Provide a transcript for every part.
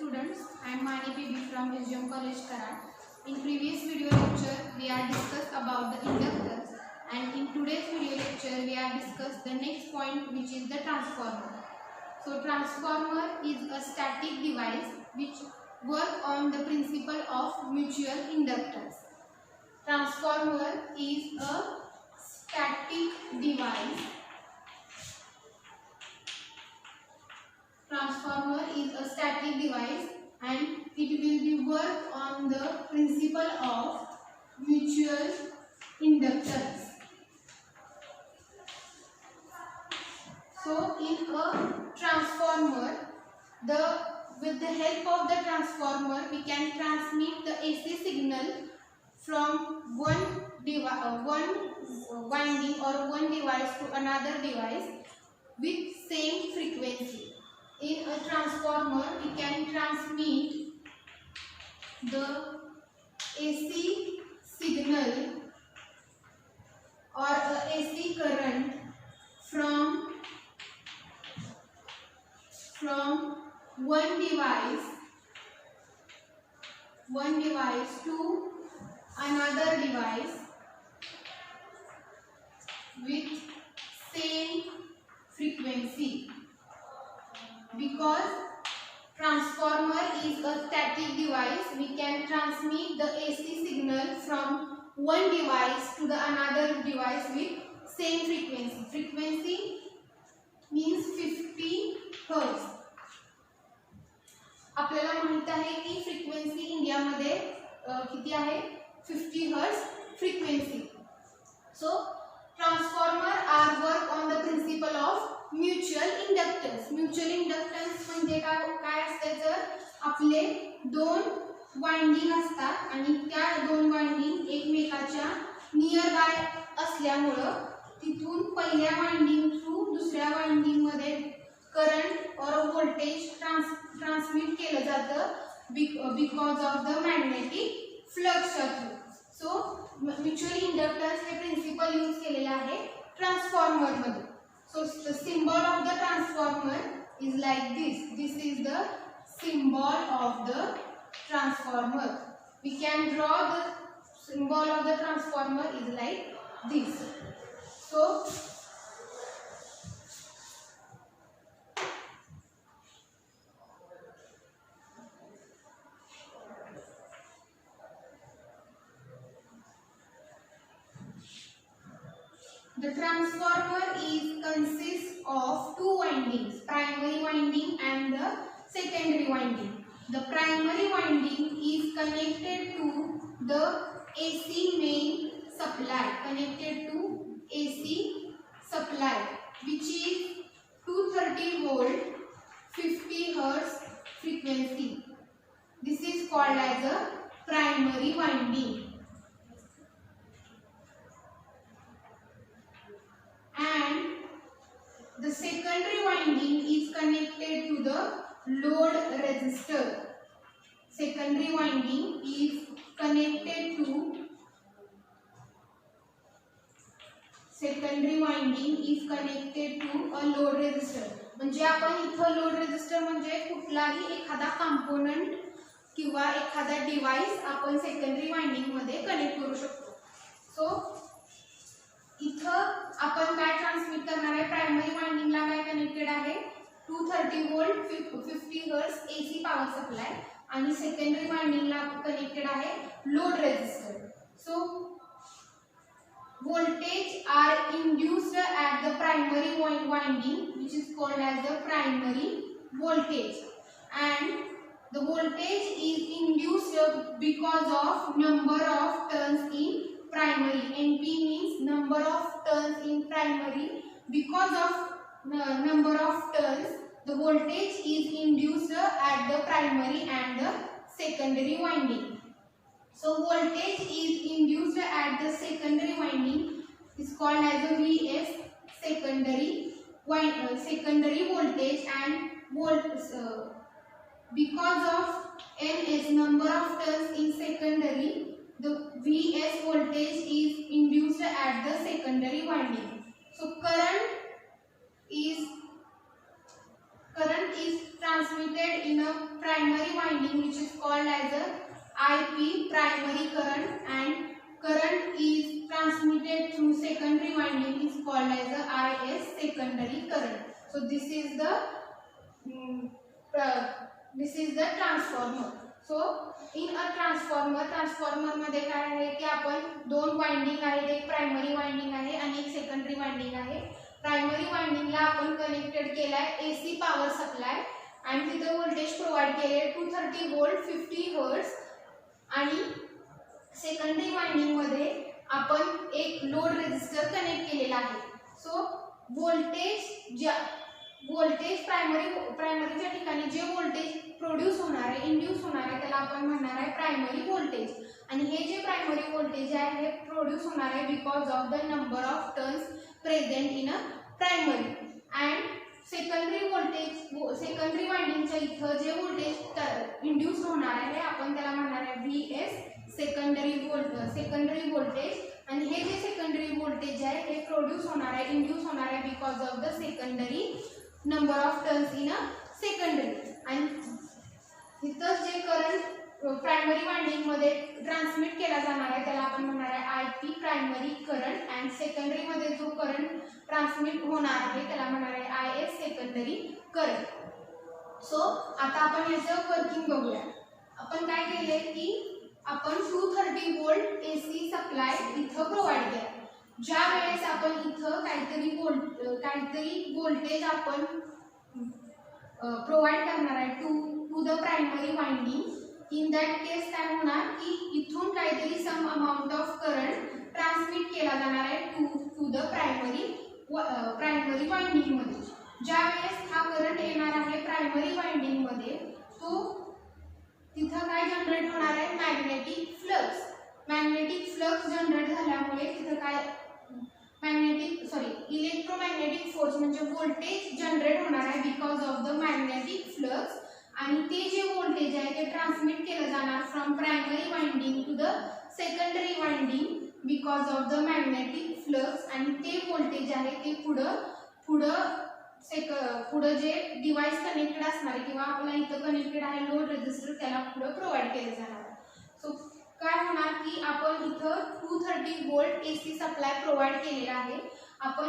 students, I am Mani PB from SGM College Karan. In previous video lecture, we have discussed about the inductors, and in today's video lecture, we have discussed the next point, which is the transformer. So transformer is a static device which work on the principle of mutual inductance. Transformer is a static device. Transformer is a static device and it will be work on the principle of mutual inductance. So in a transformer, with the help of the transformer, we can transmit the AC signal from one winding or one device to another device with same frequency. In a transformer, we can transmit the AC signal or AC current from one device to another device with same frequency. Because transformer is a static device, we can transmit the AC signal from one device to the another device with same frequency. Frequency means 50 Hz. आपल्याला माहित आहे की frequency इंडियामध्ये किती आहे 50 Hz frequency. So transformer are work on the principle of mutual inductance. Mutual inductance म्हणजे काय असते, तर आपले दोन वाइंडिंग असतात आणि त्या दोन वाइंडिंग एकमेकाच्या नियर बाय असल्यामुळे तिथून पहिल्या वाइंडिंग थ्रू दुसऱ्या वाइंडिंग मध्ये करंट और व्होल्टेज ट्रान्समिट केलं जातं because of the magnetic flux through. So mutual inductance हे प्रिन्सिपल यूज केलेले आहे ट्रान्सफॉर्मर मध्ये. So the symbol of the transformer is like this. This is the symbol of the transformer. We can draw the symbol of the transformer is like this. So the transformer consists of two windings, primary winding and the secondary winding. The primary winding is connected to the AC main supply, which is 230 volt, 50 Hz frequency. This is called as a primary winding. And the secondary winding is connected to the load resistor. Secondary winding is connected to a load resistor. म्हणजे आपण इथं load resistor म्हणजे कुठलाही एखादा component किंवा एखादा device आपण secondary winding मध्ये कनेक्ट करू शकतो. सो इथं आपण काय ट्रान्समिट करणार आहे, प्रायमरी वाइंडिंगला काय कनेक्टेड आहे 230 volt 50 hertz AC power supply आणि सेकंडरी वाइंडिंगला कनेक्टेड आहे load resistor. So voltage are induced at the primary winding, which is called as the primary voltage, and the voltage is induced because of number of turns in primary. NP means number of turns in primary. Because of number of turns, the voltage is induced at the primary and the secondary winding. So voltage is induced at the secondary winding is called as a VS, secondary voltage, and because of N is number of turns in secondary, the VS voltage is induced at the secondary winding. So current is transmitted in a primary winding which is called as a IP, primary current, and current is transmitted through secondary winding is called as a IS, secondary current. So this is the transformer. So in a transformer मध्ये काय आहे की आपण दोन winding आहेत, एक primary winding आहे आणि एक सेकंडरी वाइंडिंग आहे. प्रायमरी वाइंडिंगला आपण कनेक्टेड केलाय AC पॉवर सप्लाय आणि तिथे व्होल्टेज प्रोव्हाइड केले 230 वोल्ट 50 हर्ट्ज. आणि सेकंडरी वाइंडिंग मध्ये आपण एक लोड रेजिस्टर कनेक्ट केलेला आहे. सो व्होल्टेज प्रायमरीच्या ठिकाणी जे व्होल्टेज प्रोड्यूस होणार आहे, इंड्यूस होणार आहे, त्याला आपण म्हणणार आहे प्रायमरी व्होल्टेज. आणि हे जे प्रायमरी व्होल्टेज आहे हे प्रोड्यूस होणार आहे because of the number of turns present in a primary. And secondary वाइंडिंगच्या इथं जे व्होल्टेज इंड्यूस होणार आहे आपण त्याला म्हणणार आहे VS, सेकंडरी व्होल्टेज. आणि हे जे सेकंडरी व्होल्टेज आहे हे प्रोड्यूस होणार आहे, इंड्यूस होणार आहे because of the secondary number of turns in a secondary. आणि इथं जे करंट प्रायमरी वाइंडिंग मध्ये ट्रान्समिट केला जाणार आहे त्याला आपण म्हणणार आहे IP, primary current. And secondary मध्ये जो करंट ट्रान्समिट होणार आहे त्याला म्हणणार आहे IS, सेकंडरी करंट. सो आता आपण याचं वर्किंग बघूया. आपण काय केले की आपण 230 वोल्ट AC सप्लाय इथं प्रोव्हाइड केला. ज्या वेळेस आपण इथं काहीतरी व्होल्टेज आपण प्रोव्हाइड करणार आहे to the primary winding, in that case काय होणार की इथून काहीतरी some amount of current transmit केला जाणार आहे टू द प्रायमरी वाइंडिंग मध्ये. ज्या वेळेस हा करंट येणार आहे प्रायमरी वाइंडिंग मध्ये तो तिथं काय जनरेट होणार आहे मॅग्नेटिक फ्लक्स जनरेट झाल्यामुळे तिथं काय इलेक्ट्रोमॅग्नेटिक फोर्स म्हणजे व्होल्टेज जनरेट होणार आहे because of the magnetic flux. आणि ते जे व्होल्टेज आहे ते ट्रान्समिट केलं जाणार from primary winding to the secondary winding because of the magnetic flux. आणि ते व्होल्टेज आहे ते पुढं जे डिव्हाइस कनेक्टेड असणार आहे किंवा आपला इथं कनेक्टेड आहे लोड रेजिस्टर त्याला पुढं प्रोव्हाइड केले जाणार. सो काय होणार की आपण इथं 230 वोल्ट AC सप्लाय प्रोव्हाइड केलेला आहे. आपण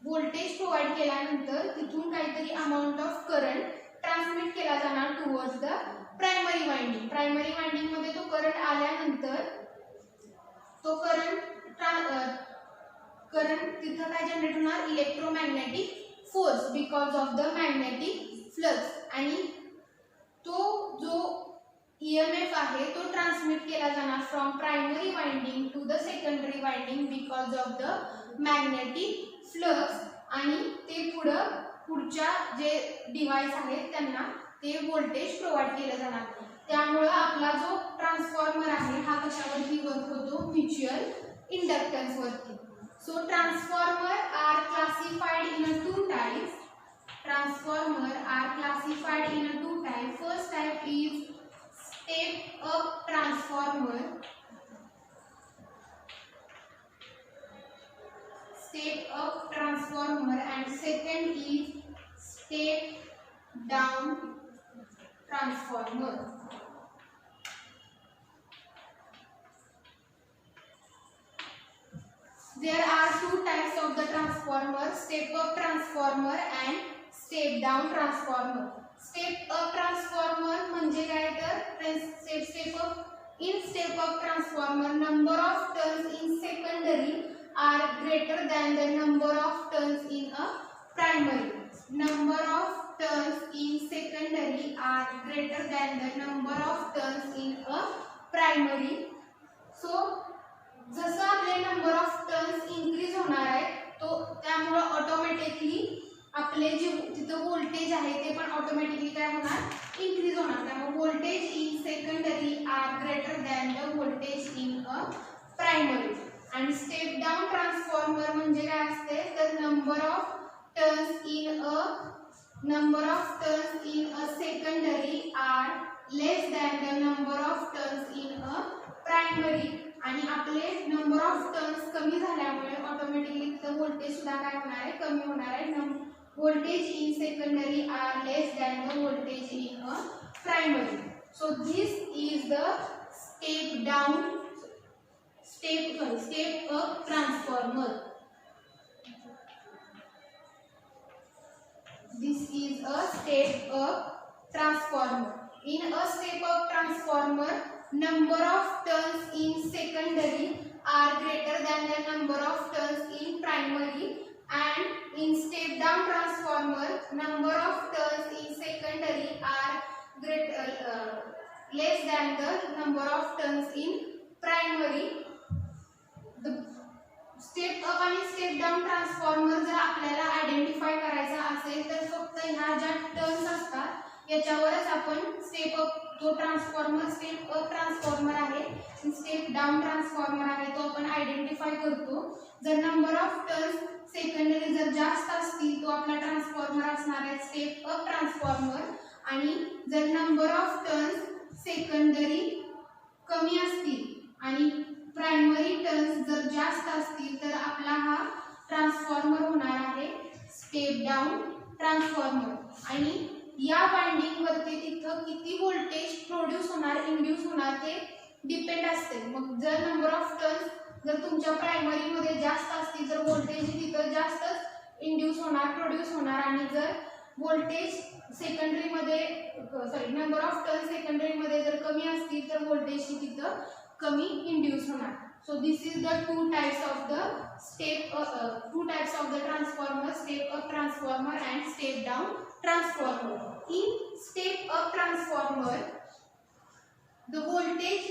व्होल्टेज प्रोव्हाइड केल्यानंतर तिथून काहीतरी अमाउंट ऑफ करंट ट्रान्समिट केला जाणार towards the primary winding. Primary winding मध्ये तो करंट आल्यानंतर तो करंट तिथं काय जनरेट होणार electromagnetic force because of the magnetic flux. आणि तो जो EMF आहे तो ट्रान्समिट केला जाणार from primary winding to the secondary winding because of the magnetic flux. आणि ते पुढच्या जे डिव्हाइस आहेत त्यांना ते व्होल्टेज प्रोव्हाइड केलं जाणार. त्यामुळे आपला जो ट्रान्सफॉर्मर आहे हा कशावरती वर्क होतो म्युच्युअल इंडक्टन्स वरती. So transformer are classified in two types. First type is step up transformer. And second is step down transformer. There are two types of the transformer, step up transformer and step down transformer. Step up transformer म्हणजे काय तर step up transformer number of turns in secondary are greater than the number of turns in a primary. Number of turns in secondary are greater than the number of turns in a primary. So जसं आपले number of turns increase होणार आहे तो त्यामुळे automatically आपले जे तिथं voltage आहे ते पण ऑटोमॅटिकली काय होणार इन्क्रीज होणार. त्यामुळे voltage in secondary are greater than the voltage in a primary. आणि स्टेप डाउन ट्रान्सफॉर्मर म्हणजे काय असते तर number of turns in a secondary are less than the number of turns in a primary. आणि आपले number of turns कमी झाल्यामुळे automatically तिथं व्होल्टेज सुद्धा काय होणार आहे कमी होणार आहे. Voltage in secondary are less than the voltage in a primary. So this is the step up transformer. This is a step up transformer. In a step up transformer, number of turns in secondary are greater than the number of turns in primary, and in step down transformer, number of turns in secondary are less than the number of turns in primary. The step up आणि step down transformer जर आपल्याला identify करायचा असेल तर फक्त ह्या ज्या turns असतात याच्यावरच आपण स्टेप अप जो ट्रान्सफॉर्मर स्टेप अप ट्रान्सफॉर्मर आहे स्टेप डाउन ट्रान्सफॉर्मर आहे तो आपण आयडेंटिफाय करतो. जर नंबर ऑफ टर्न्स सेकंडरी जर जास्त असतील तो आपला ट्रान्सफॉर्मर असणार आहे स्टेप अप ट्रान्सफॉर्मर, आणि जर नंबर ऑफ टर्न्स सेकंडरी कमी असतील आणि प्रायमरी टर्न्स जर जास्त असतील तर आपला हा ट्रान्सफॉर्मर होणार आहे स्टेप डाउन ट्रान्सफॉर्मर. आणि या वाइंडिंग वरती तिथं किती व्होल्टेज प्रोड्यूस होणार इंड्यूस होणार ते डिपेंड असते. मग जर नंबर ऑफ टर्न्स जर तुमच्या प्रायमरी मध्ये जास्त असतील तर व्होल्टेज तिथं जास्तच इंड्यूस होणार प्रोड्यूस होणार, आणि जर व्होल्टेज सेकंडरी मध्ये नंबर ऑफ टर्न्स सेकंडरी मध्ये जर कमी असतील तर व्होल्टेज तिथं कमी इंड्यूस होणार. So this is the two types of the transformer, step up transformer and step down transformer. In step up transformer the voltage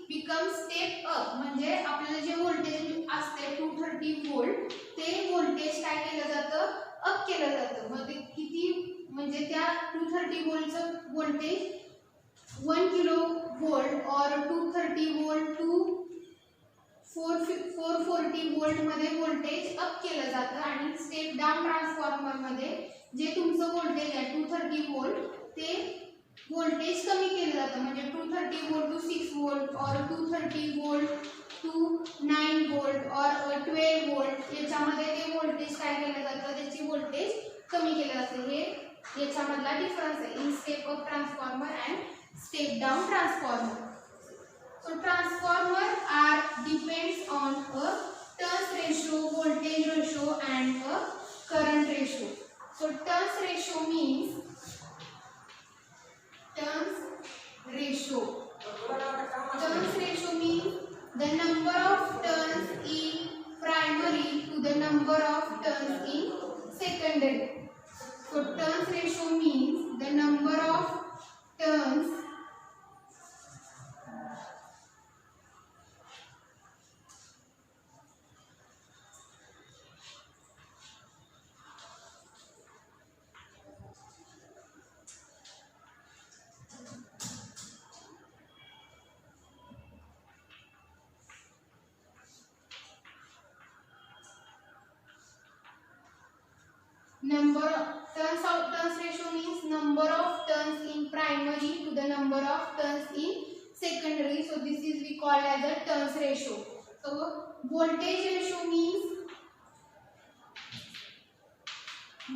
becomes step up, म्हणजे आपल्याला जे व्होल्टेज असते 230 वोल्ट ते व्होल्टेज काय केलं जातं अप केलं जातं. मग ते किती म्हणजे त्या 230 वोल्टचं व्होल्टेज 1 किलो वोल्ट और 230 वोल्ट टू 440 वोल्ट मध्ये व्होल्टेज अप केलं जातं. आणि स्टेप डाउन ट्रान्सफॉर्मर मध्ये जे तुमचं व्होल्टेज आहे 230 वोल्ट ते व्होल्टेज कमी केलं जातं, म्हणजे 230 वोल्ट टू 6 वोल्ट और 230 वोल्ट टू 9 वोल्ट और 12 वोल्ट याच्यामध्ये ते व्होल्टेज काय केलं जातं त्याची व्होल्टेज कमी केलं जातं. हे याच्यामधला डिफरन्स आहे in step up transformer and step down transformer. So transformer depends on a turns ratio, voltage ratio and a current ratio. So turns ratio means the number of turns in primary to the number of turns in secondary. So turns ratio means the number of turns turns ratio means number of turns in primary to the number of turns in secondary. So this is we call as a turns ratio. So voltage ratio means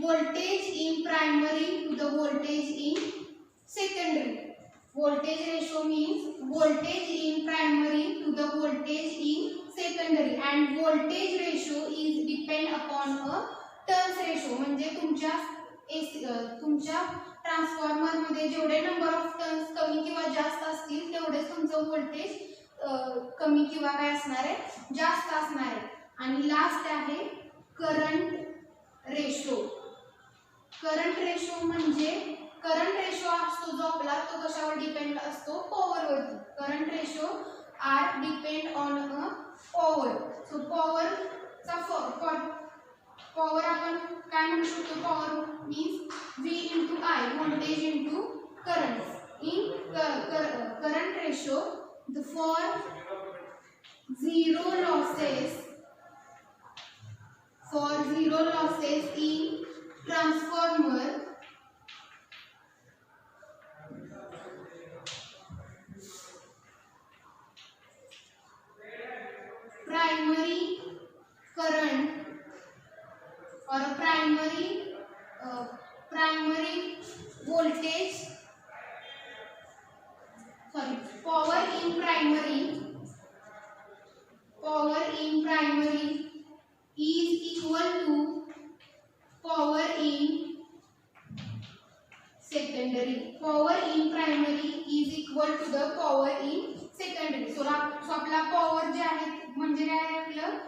voltage in primary to the voltage in secondary. Voltage ratio means voltage in primary to the voltage in secondary, and voltage ratio is depend upon a turns ratio. म्हणजे तुमच्या transformer मध्ये जेवढे number of turns कमी किंवा जास्त असतील तेवढेच तुमचं व्होल्टेज कमी किंवा काय असणार आहे जास्त असणार आहे. आणि लास्ट आहे करंट रेशो. करंट रेशो म्हणजे करंट रेशो असतो जो आपला तो कशावर डिपेंड असतो पॉवरवरती. Current ratio depend on a power. So power आपण काय म्हणू शकतो power means V into I voltage into current. In current ratio for zero losses in transformer primary current or primary voltage in primary is equal to power in secondary. Power in primary is equal to the power in secondary. So आपला power जे आहे म्हणजे काय आहे आपलं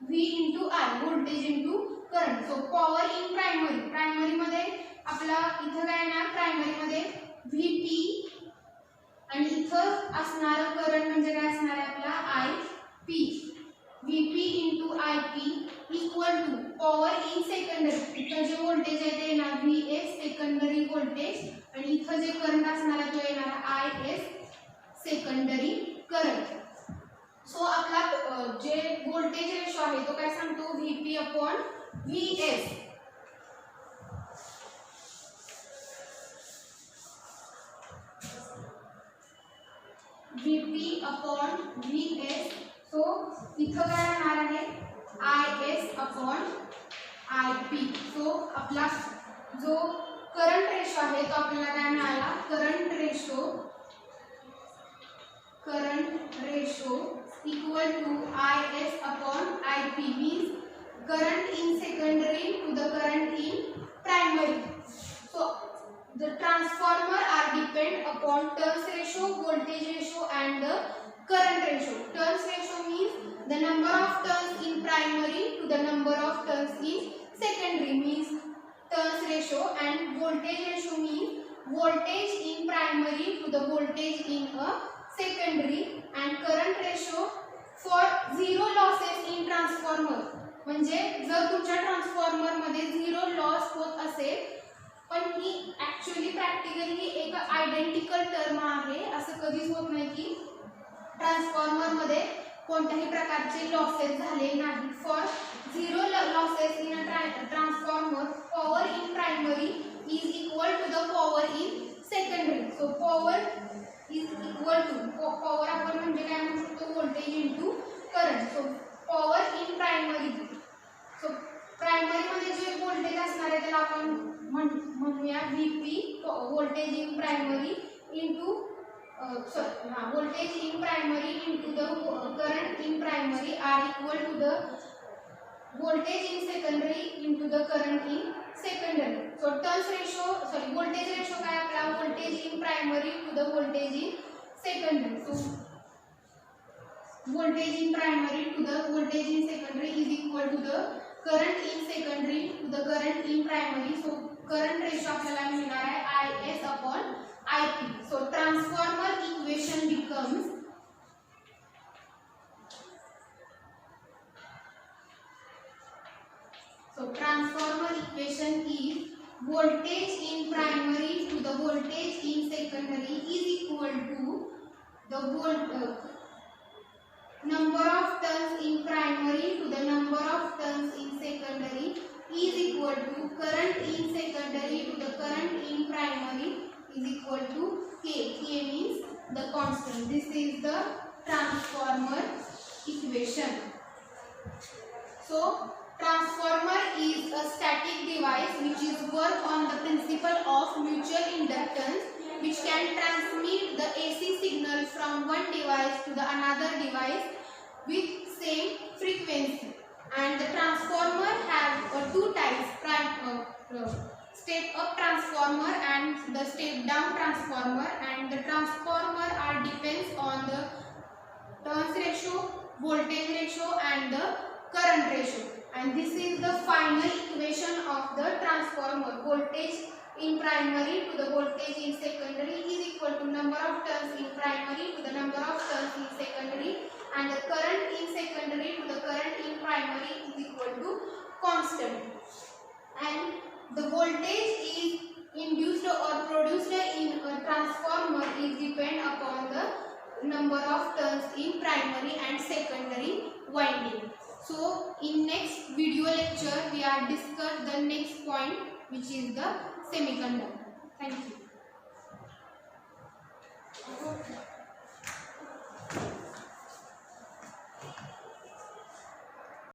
V into I, voltage into current. So power in primary मध्ये आपला इथं काय येणार, प्रायमरी मध्ये Vp आणि इथं असणारा करंट म्हणजे काय असणार आहे आपला IP. Vp into Ip equal to power in secondary. इथं जे व्होल्टेज आहे ते येणार Vs सेकंडरी व्होल्टेज आणि इथं जे करंट असणार आहे तो येणार Is सेकंडरी करंट. सो आपला जे व्होल्टेज रेशो आहे तो काय सांगतो Vp upon Vs. Vp upon Vs. सो इथं काय राहणार आहे Is upon Ip. सो आपला जो करंट रेशो आहे तो आपल्याला काय मिळाला, current ratio equal to Is upon Ip means current in secondary to the current in primary. So the transformer are depend upon turns ratio, voltage ratio and the current ratio. Turns ratio means the number of turns in primary to the number of turns in secondary means turns ratio, and voltage ratio means voltage in primary to the voltage in a secondary, and current ratio for zero losses in transformer. म्हणजे जर तुमच्या transformer मध्ये zero loss होत असेल पण ही actually practically एक identical term आहे, असं कधीच होत नाही की ट्रान्सफॉर्मर मध्ये कोणत्याही प्रकारचे लॉसेस झाले नाही. For zero losses in a transformer power in primary is equal to the power in secondary. So power is equal to power आपण म्हणजे काय म्हणू शकतो, voltage into current. So power in primary, so primary मध्ये जे voltage असणार आहे त्याला आपण म्हणूया Vp, voltage in primary into voltage in primary into the current in primary are equal to the voltage in secondary into the current in secondary. So voltage ratio काय आपला, voltage in primary to the voltage in secondary. So voltage in primary to the voltage in secondary is equal to the current in secondary to the current in primary. So current ratio आपल्याला मिळणार आहे Is upon Ip. So transformer equation becomes is voltage in primary to the voltage in secondary is equal to the number of turns in primary to the number of turns in secondary is equal to current in secondary to the current in primary is equal to K. K means the constant. This is the transformer equation. So transformer is a static device which is work on the principle of mutual inductance, which can transmit the AC signal from one device to the another device with same frequency. And the transformer have two types, step up transformer and the step down transformer, and the transformer are depends on the turns ratio, voltage ratio and the current ratio. And this is the final equation of the transformer. Voltage in primary to the voltage in secondary is equal to number of turns in primary to the number of turns in secondary, and the current in secondary to the current in primary is equal to constant. And the voltage is induced or produced in a transformer is depend upon the number of turns in primary and secondary winding. So in next video lecture we are discuss the next point, which is the semiconductor. Thank you.